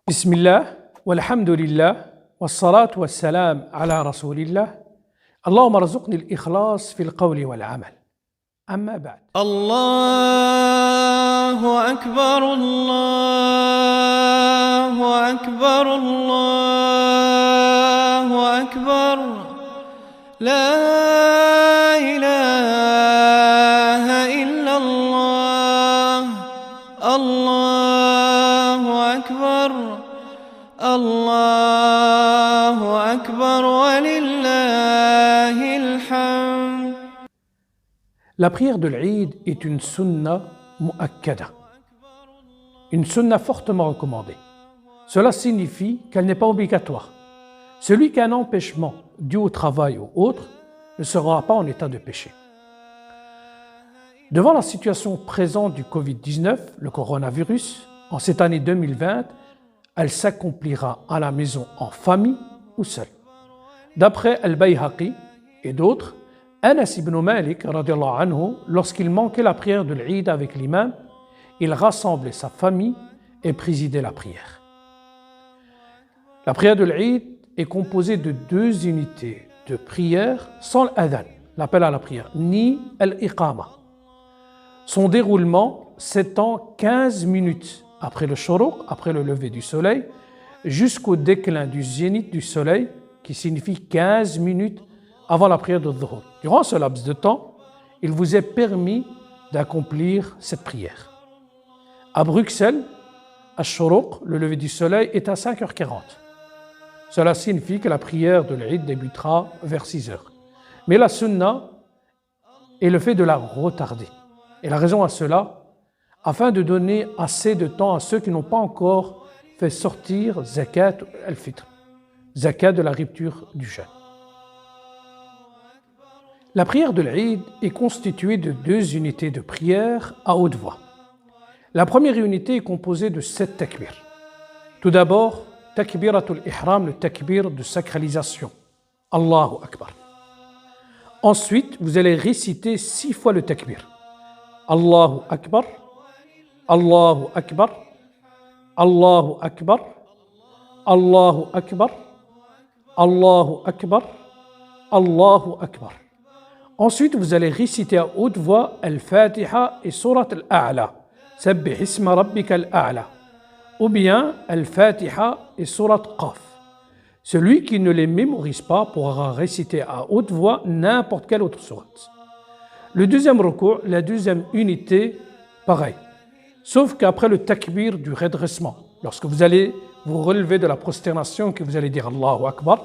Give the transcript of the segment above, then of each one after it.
بسم الله والحمد لله والصلاة والسلام على رسول الله اللهم ارزقني الإخلاص في القول والعمل أما بعد الله أكبر الله أكبر الله أكبر لا إله إلا الله الله أكبر الله أكبر ولله الحمد. La prière de l'Eid est une sunna mu'akkada, une sunna fortement recommandée. Cela signifie qu'elle n'est pas obligatoire. Celui qui a un empêchement dû au travail ou autre ne sera pas en état de péché. Devant la situation présente du Covid-19, le coronavirus, en cette année 2020, elle s'accomplira à la maison en famille ou seule. D'après Al-Bayhaqi et d'autres, Anas ibn Malik, radiallahu anhu, lorsqu'il manquait la prière de l'Eid avec l'imam, il rassemblait sa famille et présidait la prière. La prière de l'Eid est composée de deux unités de prière sans l'adhan, l'appel à la prière, ni al-iqama. Son déroulement s'étend 15 minutes après le shuruq, après le lever du soleil, jusqu'au déclin du zénith du soleil, qui signifie 15 minutes avant la prière de dhuhr. Durant ce laps de temps, il vous est permis d'accomplir cette prière. À Bruxelles, al-shuruq, le lever du soleil, est à 5h40. Cela signifie que la prière de l'Eid débutera vers 6h. Mais la sunna est le fait de la retarder. Et la raison à cela, afin de donner assez de temps à ceux qui n'ont pas encore fait sortir zakat al-fitr, zakat de la rupture du jeûne. La prière de l'Eid est constituée de deux unités de prière à haute voix. La première unité est composée de 7 takbir. Tout d'abord, takbiratul ihram, le takbir de sacralisation. Allahu Akbar. Ensuite, vous allez réciter 6 fois le takbir. Allahu Akbar, Allahu Akbar, Allahu Akbar, Allahu Akbar, Allahu Akbar, Allahu Akbar. Ensuite, vous allez réciter à haute voix Al-Fatiha et Surat Al-A'la, Sabbih isma rabbika Al-A'la, ou bien Al-Fatiha et Surat Qaf. Celui qui ne les mémorise pas pourra réciter à haute voix n'importe quelle autre sourate. Le deuxième recours, la deuxième unité, pareil. Sauf qu'après le takbir du redressement, lorsque vous allez vous relever de la prosternation, que vous allez dire Allahu Akbar,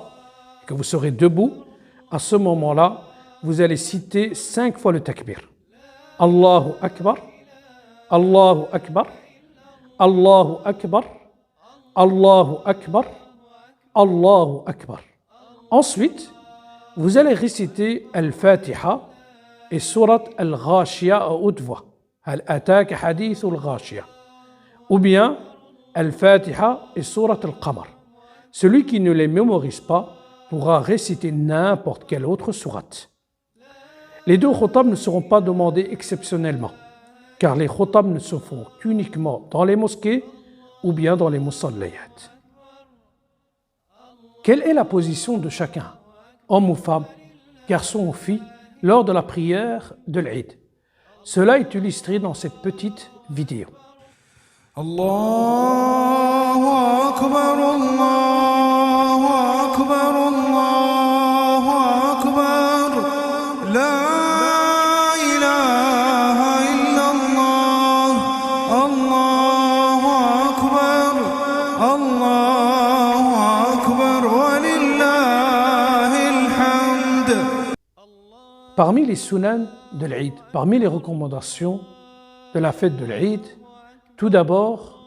que vous serez debout, à ce moment-là, vous allez citer 5 fois le takbir. Allahu Akbar, Allahu Akbar, Allahu Akbar, Allahu Akbar, Allahu Akbar. Ensuite, vous allez réciter Al-Fatiha et Surat Al-Ghashiyah à haute voix. Hal ataka hadith al-Ghashiyah. Ou bien Al-Fatiha et Surat Al-Qamar. Celui qui ne les mémorise pas pourra réciter n'importe quelle autre sourate. Les deux khutab ne seront pas demandés exceptionnellement, car les khutab ne se font qu'uniquement dans les mosquées ou bien dans les musallayat. Quelle est la position de chacun, homme ou femme, garçon ou fille, lors de la prière de l'Eid? Cela est illustré dans cette petite vidéo. Allahu Akbar, Allahu Akbar, Allahu Akbar, la ilaha illallah, Allahu Akbar, Allahu Akbar, walillahil hamd. Parmi les sunan de l'Eid, parmi les recommandations de la fête de l'Eid, tout d'abord,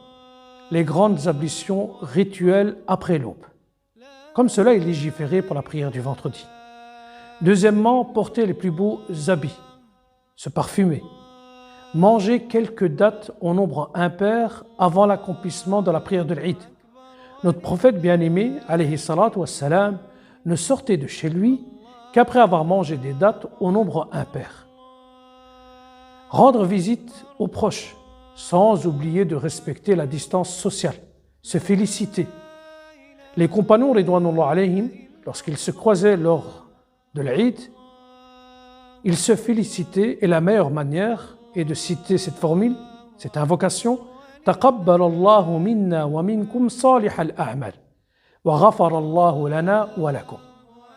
les grandes ablutions rituelles après l'aube. Comme cela est légiféré pour la prière du vendredi. Deuxièmement, porter les plus beaux habits, se parfumer, manger quelques dates au nombre impair avant l'accomplissement de la prière de l'Eid. Notre prophète bien-aimé, alayhi salatu wassalam, ne sortait de chez lui qu'après avoir mangé des dates au nombre impair. Rendre visite aux proches, sans oublier de respecter la distance sociale, se féliciter. Les compagnons, ridwanullah alayhim, lorsqu'ils se croisaient lors de l'Eid, ils se félicitaient et la meilleure manière est de citer cette formule, cette invocation تقبل الله منا ومنكم صالح الأعمال وغفر الله لنا ولكم,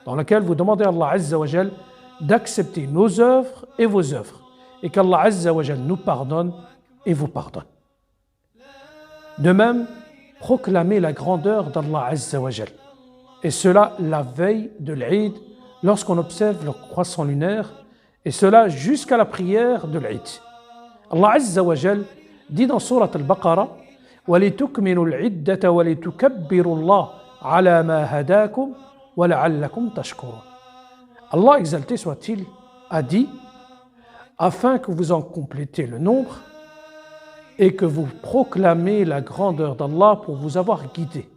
dans laquelle vous demandez à Allah Azza wa Jal d'accepter nos œuvres et vos œuvres et qu'Allah Azza wa Jal nous pardonne et vous pardonne. De même, proclamer la grandeur d'Allah Azza wa Jal, et cela la veille de l'Eid lorsqu'on observe le croissant lunaire, et cela jusqu'à la prière de l'Eid. Allah Azza wa Jal dit dans Surat Al-Baqarah وَلِتُكْمِلُوا الْعِدَّةَ وَلِتُكَبِّرُوا اللَّهَ عَلَى مَا هَدَاكُمْ وَلَعَلَّكُمْ تَشْكُرُونَ. Allah exalté soit-il a dit afin que vous en complétez le nombre et que vous proclamez la grandeur d'Allah pour vous avoir guidé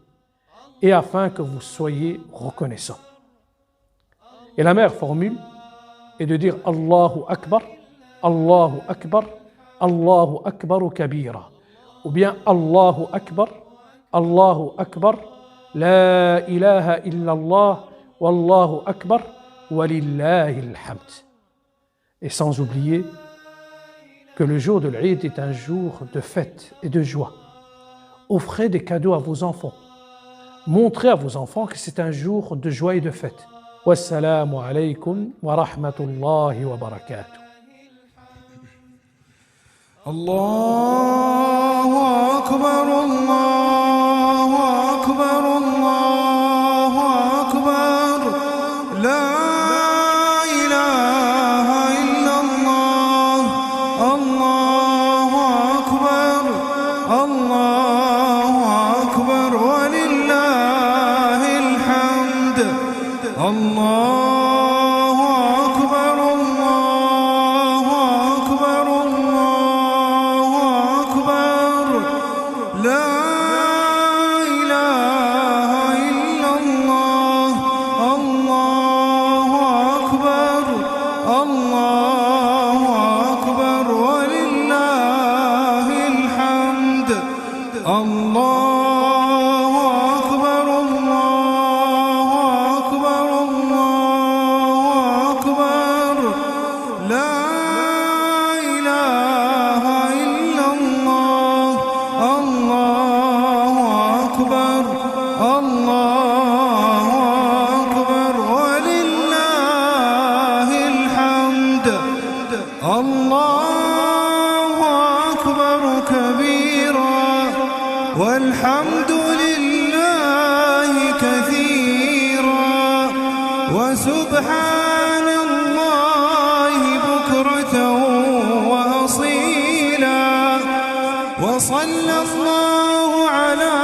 et afin que vous soyez reconnaissants. Et la meilleure formule est de dire Allahu Akbar, Allahu Akbar, Allahu Akbaru Kabira, ou bien Allahu Akbar, Allahu Akbar, La ilaha illallah, Wallahu Akbar, Walillahil hamd. Et sans oublier que le jour de l'Eid est un jour de fête et de joie. Offrez des cadeaux à vos enfants. Montrez à vos enfants que c'est un jour de joie et de fête. Wassalamu alaykum wa rahmatullahi wa barakatuh. الله أكبر الله أكبر الله أكبر لا إله إلا الله الله أكبر الله أكبر ولله الحمد الله أكبر الله أكبر الله أكبر لا إله إلا الله الله أكبر الله أكبر ولله الحمد الله أكبر الله أكبر الله أكبر لا إله إلا الله الله أكبر الله أكبر ولله الحمد الله أكبر كبيرا والحمد لله كثيرا وسبحان الله بكرة وأصيلا وصلى الله على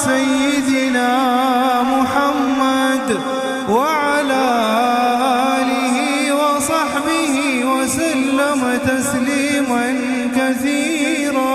سيدنا محمد وعلى آله وصحبه وسلم تسليما كثيرا